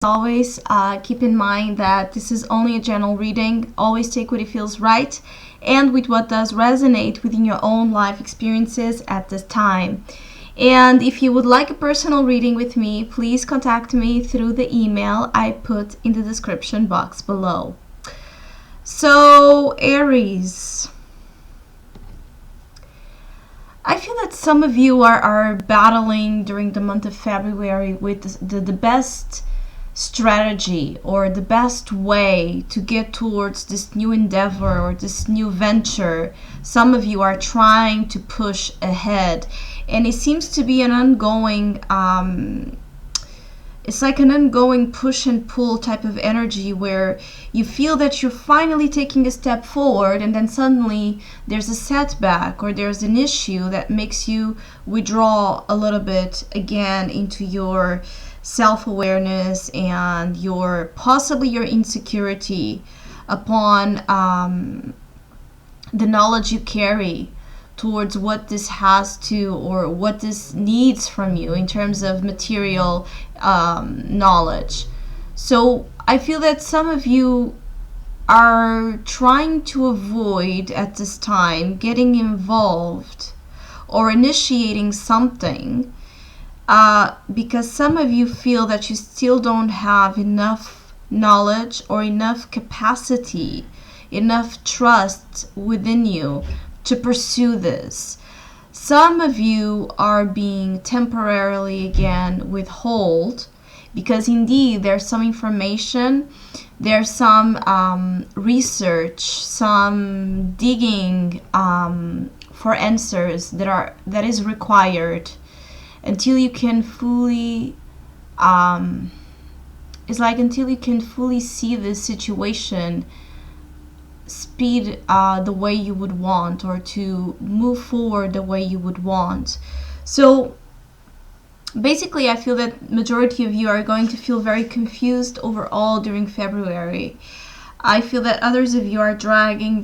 always, keep in mind that this is only a general reading. Always take what it feels right and with what does resonate within your own life experiences at this time. And if you would like a personal reading with me, please contact me through the email I put in the description box below. So, Aries, I feel that some of you are battling during the month of February with the best strategy or the best way to get towards this new endeavor or this new venture. Some of you are trying to push ahead, and it seems to be an ongoing it's like an ongoing push and pull type of energy where you feel that you're finally taking a step forward, and then suddenly there's a setback or there's an issue that makes you withdraw a little bit again into your self-awareness and possibly your insecurity upon the knowledge you carry towards what this has to or what this needs from you in terms of material knowledge. So I feel that some of you are trying to avoid at this time getting involved or initiating something because some of you feel that you still don't have enough knowledge or enough capacity, enough trust within you to pursue this. Some of you are being temporarily again withheld because indeed there's some information, there's some research, some digging for answers that is required until you can fully until you can fully see this situation speed the way you would want, or to move forward the way you would want. So basically I feel that majority of you are going to feel very confused overall during February. I feel that others of you are dragging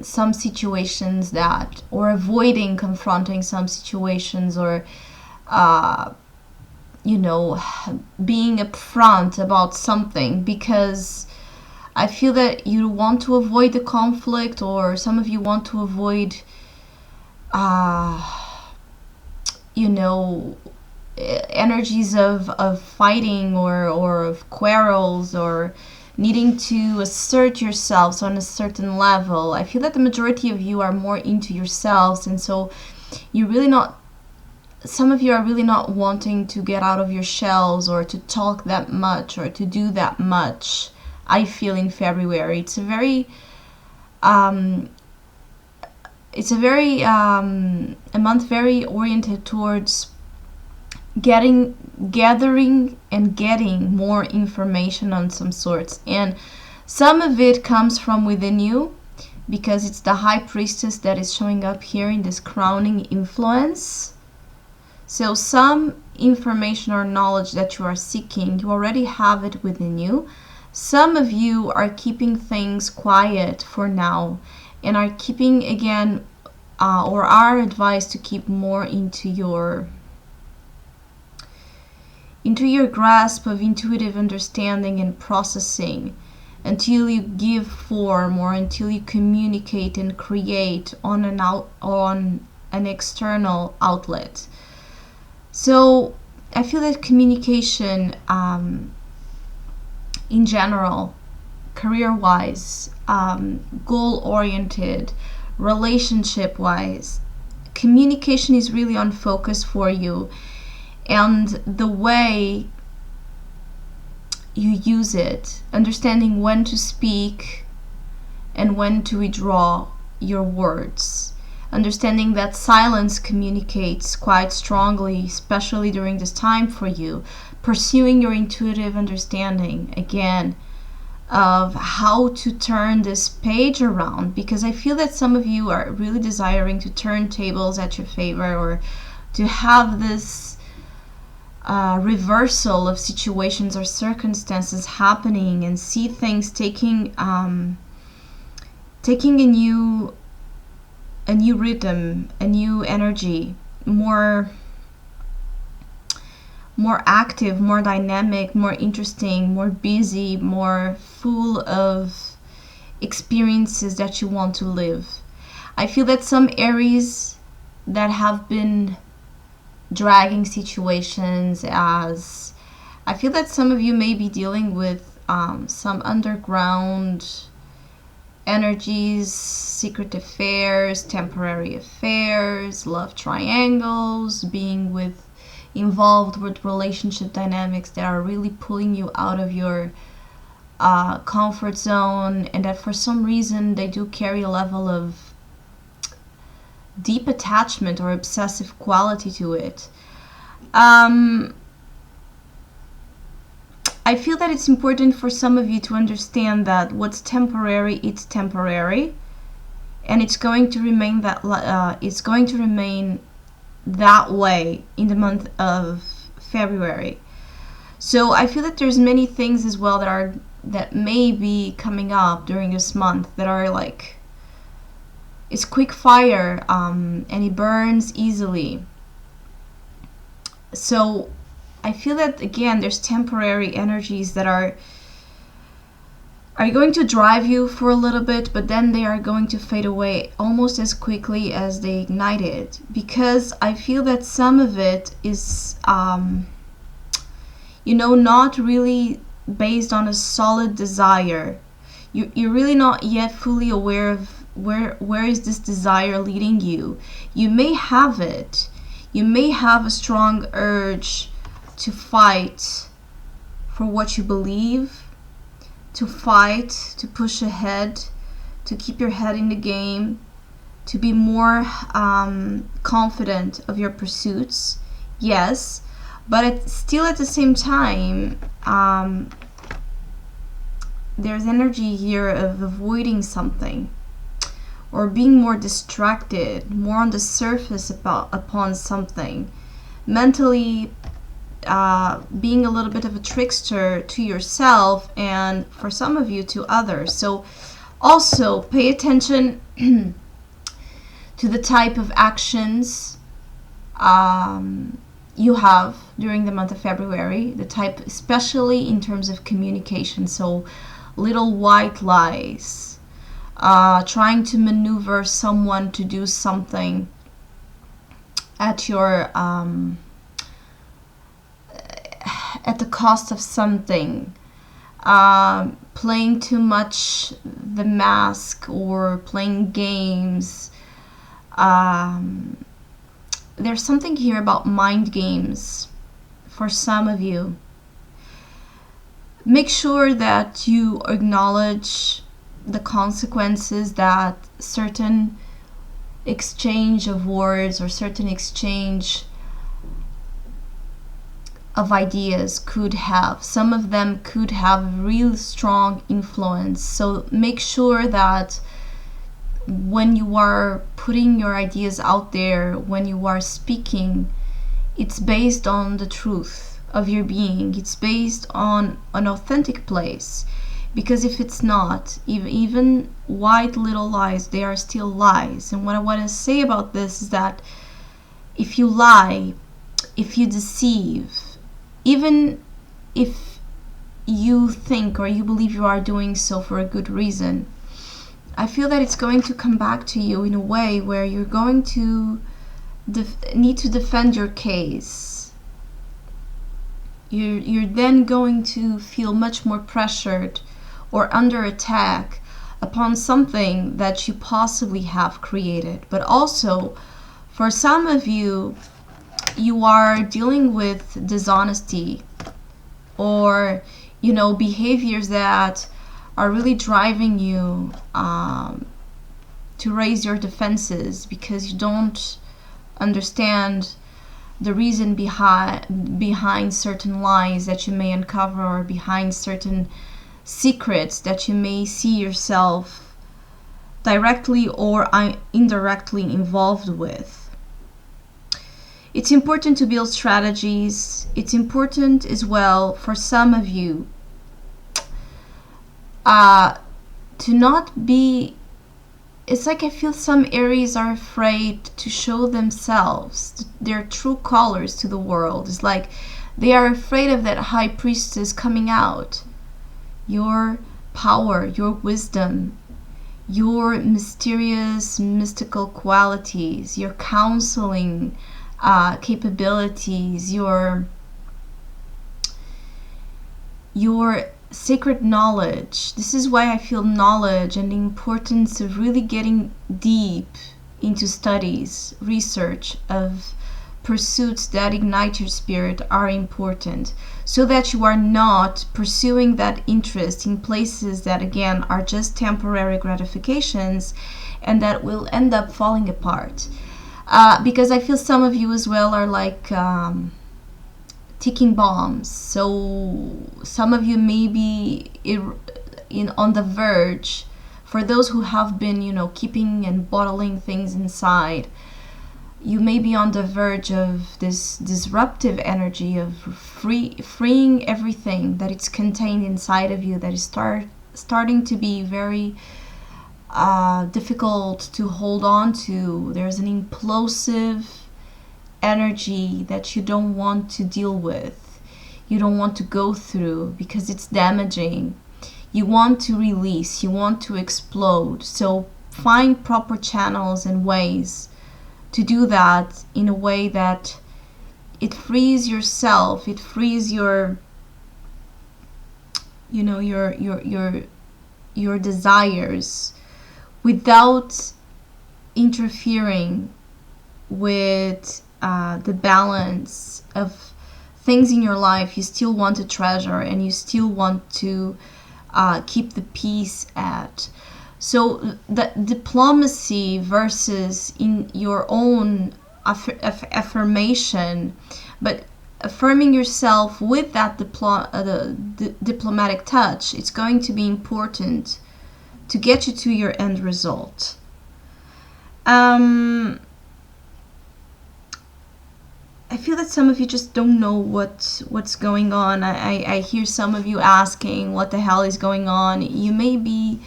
some situations that, or avoiding confronting some situations, or being upfront about something, because I feel that you want to avoid the conflict, or some of you want to avoid energies of fighting or of quarrels, or needing to assert yourselves on a certain level. I feel that the majority of you are more into yourselves, and so some of you are really not wanting to get out of your shells or to talk that much or to do that much. I feel in February it's a very a month very oriented towards gathering and getting more information on some sorts, and some of it comes from within you because it's the high priestess that is showing up here in this crowning influence. So some information or knowledge that you are seeking, you already have it within you. Some of you are keeping things quiet for now and are keeping again or are advised to keep more into your grasp of intuitive understanding and processing until you give form, or until you communicate and create on an external outlet. So I feel that communication in general, career-wise, goal-oriented, relationship-wise, communication is really on focus for you, and the way you use it, understanding when to speak and when to withdraw your words, understanding that silence communicates quite strongly, especially during this time for you, pursuing your intuitive understanding again of how to turn this page around, because I feel that some of you are really desiring to turn tables at your favor, or to have this reversal of situations or circumstances happening, and see things taking a new rhythm, a new energy, more more active, more dynamic, more interesting, more busy, more full of experiences that you want to live. I feel that some Aries that have been dragging situations, as I feel that some of you may be dealing with some underground energies, secret affairs, temporary affairs, love triangles, being involved with relationship dynamics that are really pulling you out of your comfort zone, and that for some reason they do carry a level of deep attachment or obsessive quality to it. I feel that it's important for some of you to understand that what's temporary, it's temporary, and it's going to remain that way in the month of February. So I feel that there's many things as well that may be coming up during this month that are like, it's quick fire, and it burns easily. So I feel that again there's temporary energies that are going to drive you for a little bit, but then they are going to fade away almost as quickly as they ignited, because I feel that some of it is not really based on a solid desire. You're really not yet fully aware of where is this desire leading you. You may have it. You may have a strong urge to fight for what you believe, to fight, to push ahead, to keep your head in the game, to be more confident of your pursuits. Yes, but still at the same time, there's energy here of avoiding something, or being more distracted, more on the surface upon something, mentally being a little bit of a trickster to yourself, and for some of you to others. So also pay attention to the type of actions you have during the month of February, the type, especially in terms of communication. So little white lies, trying to maneuver someone to do something at your at the cost of something, playing too much the mask or playing games. There's something here about mind games for some of you. Make sure that you acknowledge the consequences that certain exchange of words or certain exchange of ideas could have. Some of them could have real strong influence. So make sure that when you are putting your ideas out there, when you are speaking, it's based on the truth of your being. It's based on an authentic place. Because if it's not, even white little lies, they are still lies. And what I want to say about this is that if you lie, if you deceive, even if you think or you believe you are doing so for a good reason, I feel that it's going to come back to you in a way where you're going to need to defend your case. You're then going to feel much more pressured or under attack upon something that you possibly have created. But also, for some of you, you are dealing with dishonesty or, behaviors that are really driving you to raise your defenses because you don't understand the reason behind certain lies that you may uncover, or behind certain secrets that you may see yourself directly or indirectly involved with. It's important to build strategies. It's important as well for some of you to not be, it's like I feel some Aries are afraid to show themselves, their true colors to the world. It's like They are afraid of that high priestess coming out. Your power, your wisdom, your mysterious, mystical qualities, your counseling capabilities, your sacred knowledge. This is why I feel knowledge and the importance of really getting deep into studies, research of pursuits that ignite your spirit are important, so that you are not pursuing that interest in places that again are just temporary gratifications and that will end up falling apart. Because I feel some of you as well are like ticking bombs. So some of you may be on the verge, for those who have been, keeping and bottling things inside, you may be on the verge of this disruptive energy of freeing everything that it's contained inside of you that is starting to be very difficult to hold on to. There's an implosive energy that you don't want to deal with, you don't want to go through because it's damaging. You want to release, you want to explode. So find proper channels and ways to do that in a way that it frees yourself, it frees your desires without interfering with the balance of things in your life you still want to treasure and you still want to keep the peace at. So the diplomacy versus in your own affirmation, but affirming yourself with that diplomatic touch, it's going to be important to get you to your end result. I feel that some of you just don't know what's going on. I hear some of you asking what the hell is going on. You may be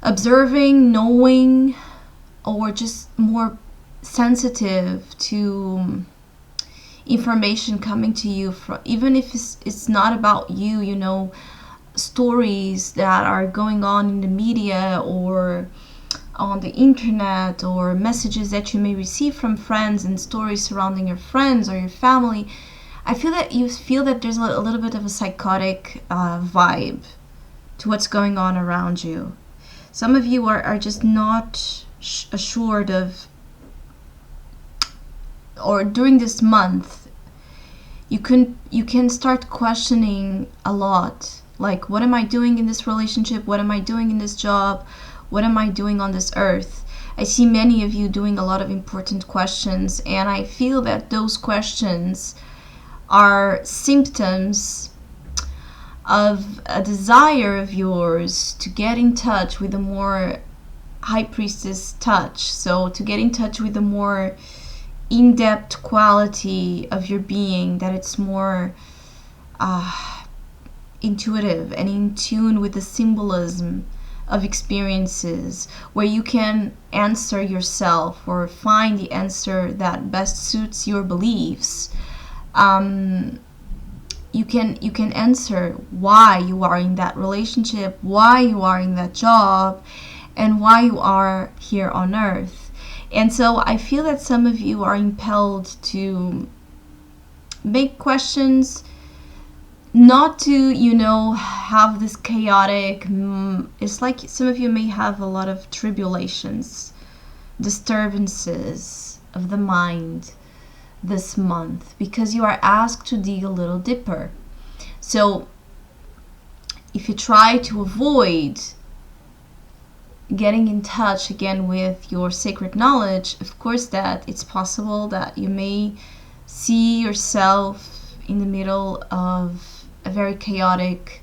observing, knowing, or just more sensitive to information coming to you from, even if it's not about you, stories that are going on in the media or on the internet, or messages that you may receive from friends and stories surrounding your friends or your family. I feel that you feel that there's a little bit of a psychotic vibe to what's going on around you. Some of you are just not assured of, or during this month, you can start questioning a lot. Like, what am I doing in this relationship? What am I doing in this job? What am I doing on this earth? I see many of you doing a lot of important questions, and I feel that those questions are symptoms of a desire of yours to get in touch with a more high priestess touch. So to get in touch with a more in-depth quality of your being, that it's more intuitive and in tune with the symbolism of experiences, where you can answer yourself or find the answer that best suits your beliefs. You can answer why you are in that relationship, why you are in that job, and why you are here on earth. And so I feel that some of you are impelled to make questions, not to, have this chaotic, it's like some of you may have a lot of tribulations, disturbances of the mind this month, because you are asked to dig a little deeper. So if you try to avoid getting in touch again with your sacred knowledge, of course that it's possible that you may see yourself in the middle of a very chaotic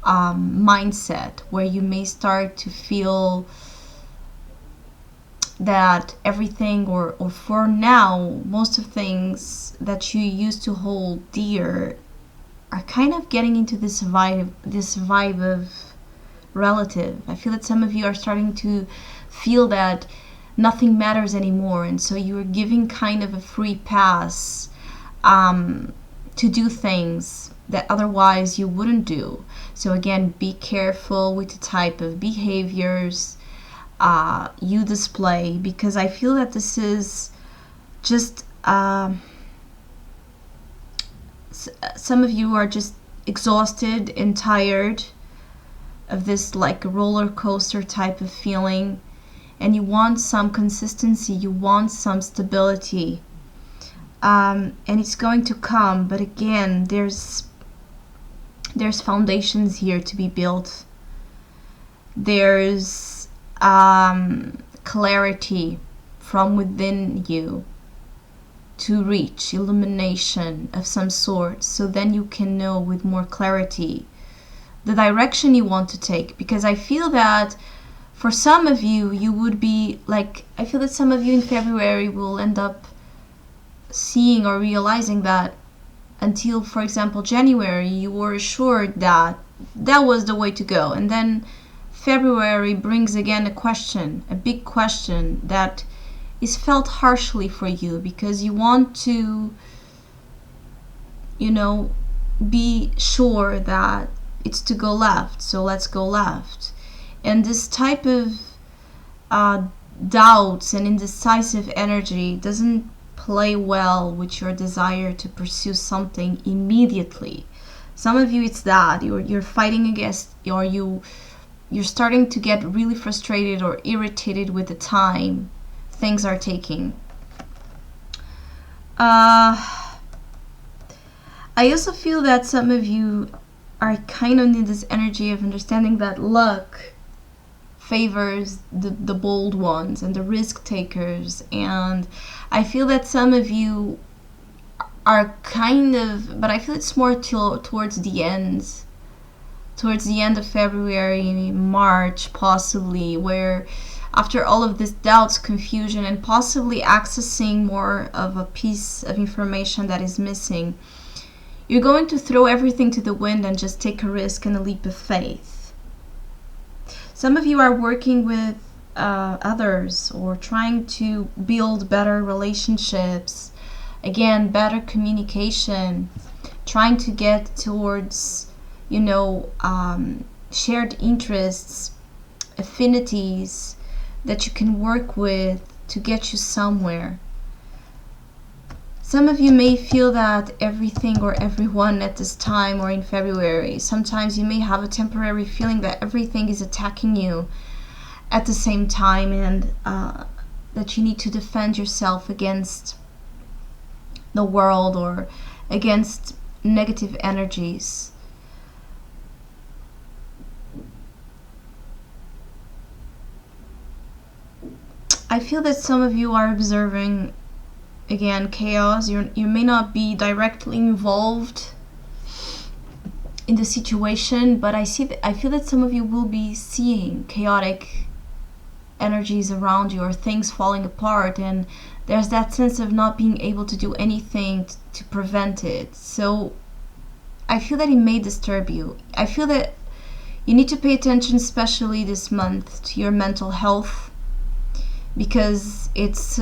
mindset, where you may start to feel that everything, or for now, most of things that you used to hold dear are kind of getting into this vibe of relative. I feel that some of you are starting to feel that nothing matters anymore, and so you're giving kind of a free pass to do things that otherwise you wouldn't do. So again, be careful with the type of behaviors you display, because I feel that this is just some of you are just exhausted and tired of this like roller coaster type of feeling, and you want some consistency, you want some stability, and it's going to come. But again, there's foundations here to be built. There's clarity from within you to reach, illumination of some sort, so then you can know with more clarity the direction you want to take. Because I feel that for some of you, you would be like, I feel that some of you in February will end up seeing or realizing that until, for example, January, you were assured that that was the way to go. And then February brings again a question, a big question that is felt harshly for you, because you want to, be sure that it's to go left, so let's go left. And this type of doubts and indecisive energy doesn't play well with your desire to pursue something immediately. Some of you, it's that you're fighting against, or you're starting to get really frustrated or irritated with the time things are taking. I also feel that some of you are kind of in this energy of understanding that luck favors the bold ones and the risk takers. And I feel that some of you are kind of, but I feel it's more towards the end of February, March possibly, where after all of this doubts, confusion, and possibly accessing more of a piece of information that is missing, you're going to throw everything to the wind and just take a risk and a leap of faith. Some of you are working with others, or trying to build better relationships, again, better communication, trying to get towards, shared interests, affinities that you can work with to get you somewhere. Some of you may feel that everything or everyone at this time, or in February, sometimes you may have a temporary feeling that everything is attacking you at the same time, and that you need to defend yourself against the world or against negative energies. I feel that some of you are observing, again, chaos. You may not be directly involved in the situation, but I feel that some of you will be seeing chaotic energies around you, or things falling apart, and there's that sense of not being able to do anything to prevent it. So I feel that it may disturb you. I feel that you need to pay attention, especially this month, to your mental health, because it's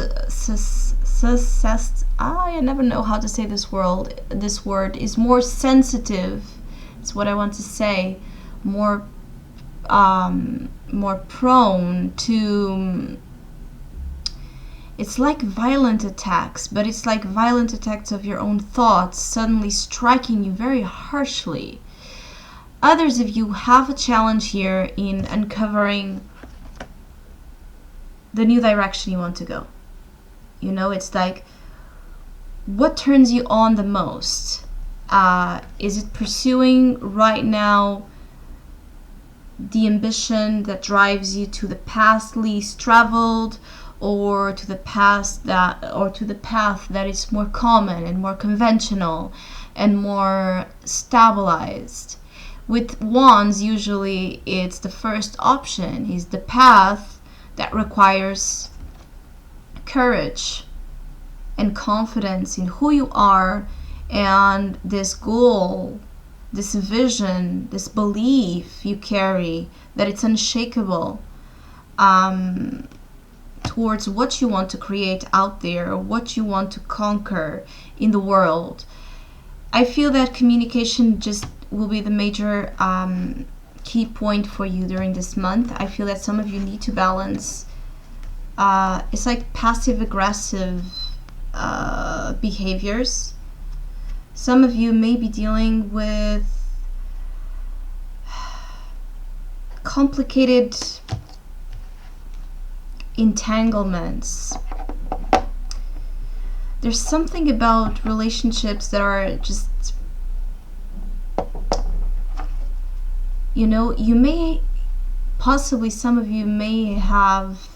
I never know how to say this word is more sensitive. It's what I want to say. More prone to, it's like violent attacks, but it's like violent attacks of your own thoughts suddenly striking you very harshly. Others of you have a challenge here in uncovering the new direction you want to go. It's like, what turns you on the most? Is it pursuing right now the ambition that drives you to the path least traveled, or to the path that is more common and more conventional and more stabilized? With wands, usually it's the first option, is the path that requires courage and confidence in who you are, and this goal, this vision, this belief you carry that it's unshakable, towards what you want to create out there, or what you want to conquer in the world. I feel that communication just will be the major key point for you during this month. I feel that some of you need to balance. It's like passive aggressive behaviors. Some of you may be dealing with complicated entanglements. There's something about relationships that are just, you know, you may, possibly some of you may have,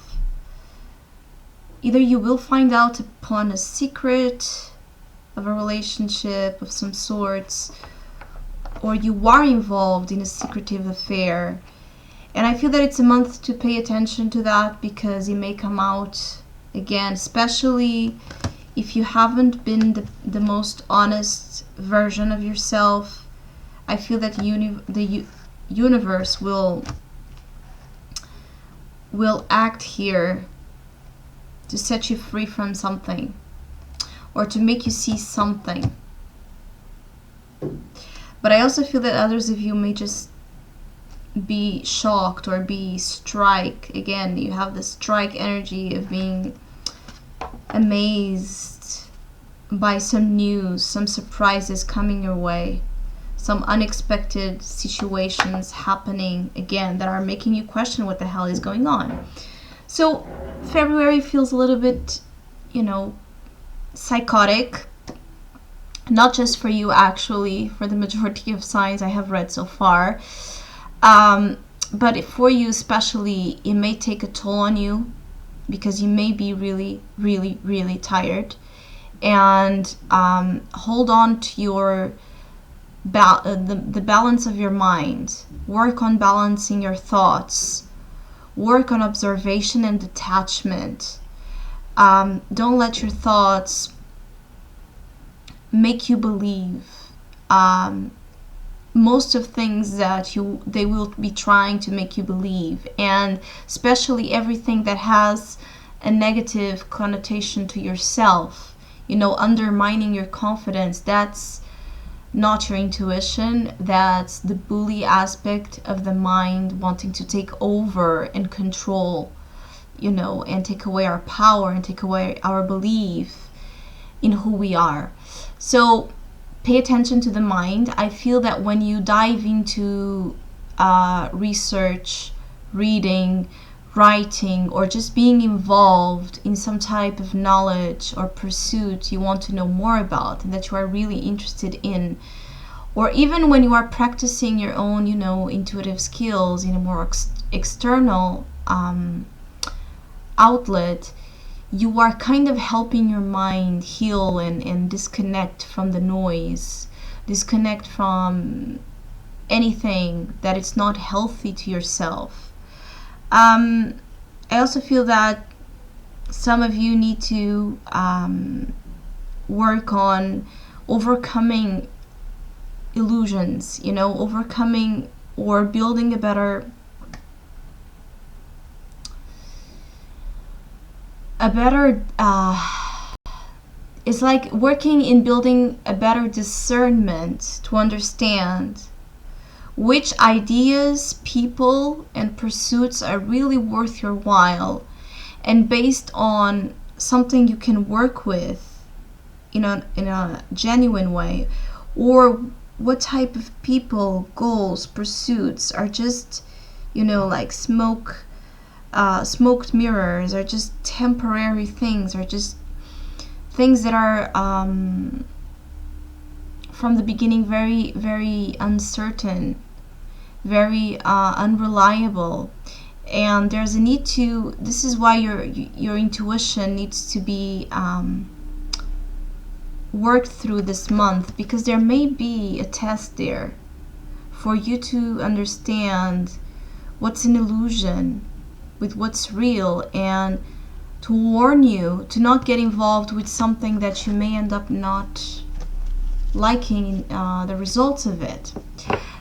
either you will find out upon a secret of a relationship of some sorts, or you are involved in a secretive affair. And I feel that it's a month to pay attention to that, because it may come out again, especially if you haven't been the most honest version of yourself. I feel that the universe will act here to set you free from something, or to make you see something. But I also feel that others of you may just be shocked or be strike. Again, you have the strike energy of being amazed by some news, some surprises coming your way, some unexpected situations happening again that are making you question what the hell is going on. So February feels a little bit, you know, psychotic. Not just for you, actually, for the majority of signs I have read so far. But for you especially, it may take a toll on you, because you may be really, really, really tired. And hold on to your the balance of your mind. Work on balancing your thoughts. Work on observation and detachment. Don't let your thoughts make you believe most of things that they will be trying to make you believe, and especially everything that has a negative connotation to yourself, you know, undermining your confidence. That's not your intuition. That's the bully aspect of the mind wanting to take over and control, you know, and take away our power and take away our belief in who we are. So pay attention to the mind. I feel that when you dive into research, reading, writing, or just being involved in some type of knowledge or pursuit you want to know more about and that you are really interested in, or even when you are practicing your own, you know, intuitive skills in a more external outlet, you are kind of helping your mind heal and disconnect from the noise, disconnect from anything that is not healthy to yourself. I also feel that some of you need to work on overcoming illusions, you know, overcoming or building a better it's like working in building a better discernment to understand which ideas, people, and pursuits are really worth your while, and based on something you can work with in a genuine way, or what type of people, goals, pursuits are just, you know, like smoked mirrors, are just temporary things, or just things that are from the beginning very, very uncertain, very unreliable. And there's a need to, this is why your intuition needs to be worked through this month, because there may be a test there for you to understand what's an illusion with what's real, and to warn you to not get involved with something that you may end up not liking the results of it.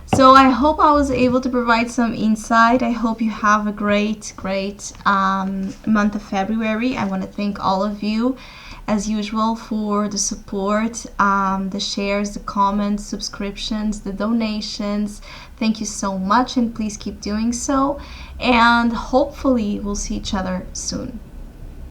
So I hope I was able to provide some insight. I hope you have a great month of February. I want to thank all of you. as usual, for the support, the shares, the comments, subscriptions, the donations. Thank you so much, and please keep doing so. And hopefully, we'll see each other soon.